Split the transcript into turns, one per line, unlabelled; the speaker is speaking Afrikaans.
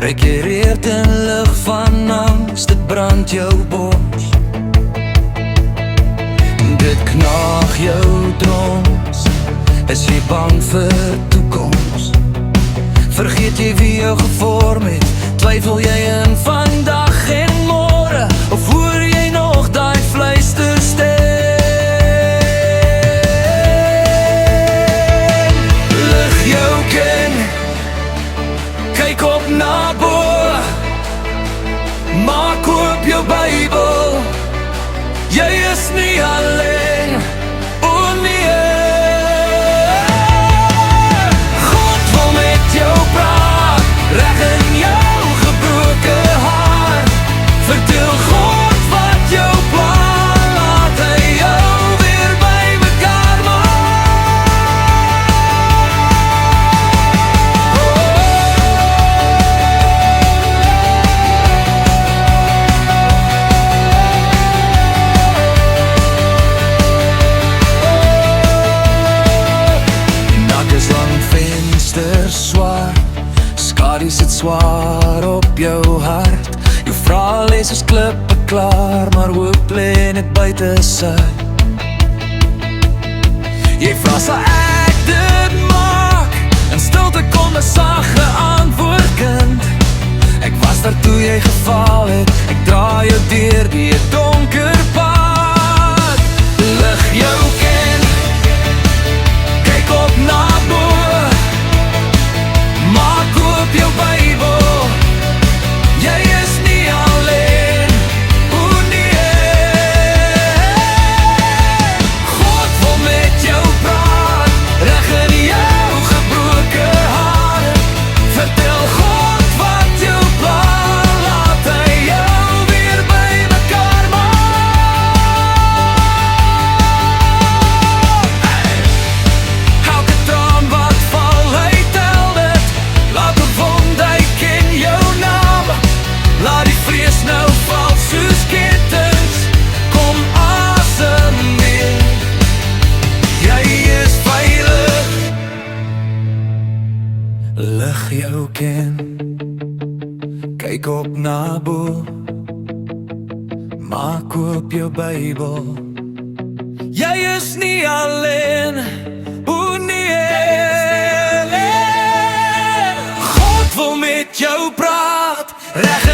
Rekereert in lig van angst, dit brand jou bors. Dit knaag jou drons, is jy bang vir toekoms? Vergeet jy wie jou gevorm het, twyfel jy in vandag en môre, of hoor jy nog daai fluisterstem? Lig jou kind, kyk op na bo, maak oop jou Bybel, jy is nie alleen, o nee. God wil met jou praat, reg in jou gebroke hart. Vertel God wat jou plan, laat hy jou weer by mekaar maak. Dak is lang vensters swaar, skadies sit swaar op jou hart. Jou vraelys is klippe klaar, maar hoop lê net buite sy. Jy vra sal ek dit maak, in stilte kom 'n sagge antwoord kind. Ek was daar toe jy geval het, ek dra jou deur die donker pad. Lig jou kind, kyk op na bo, maak oop jou Bybel, jy is nie alleen, o nee. God wil met jou praat, reg in jou gebroke hart. Vertel God wat jou plan, laat hy jou weer by mekaar maak. Elke traan wat val, hy tel dit, laat 'n wond, hy ken jou naam. Laat die vrees nou val soos ketens, kom asem weer, jy is veilig. Lig jou kind, kyk op na bo, maak oop jou Bybel, jy is nie alleen, o nee. God wil met jou praat, reg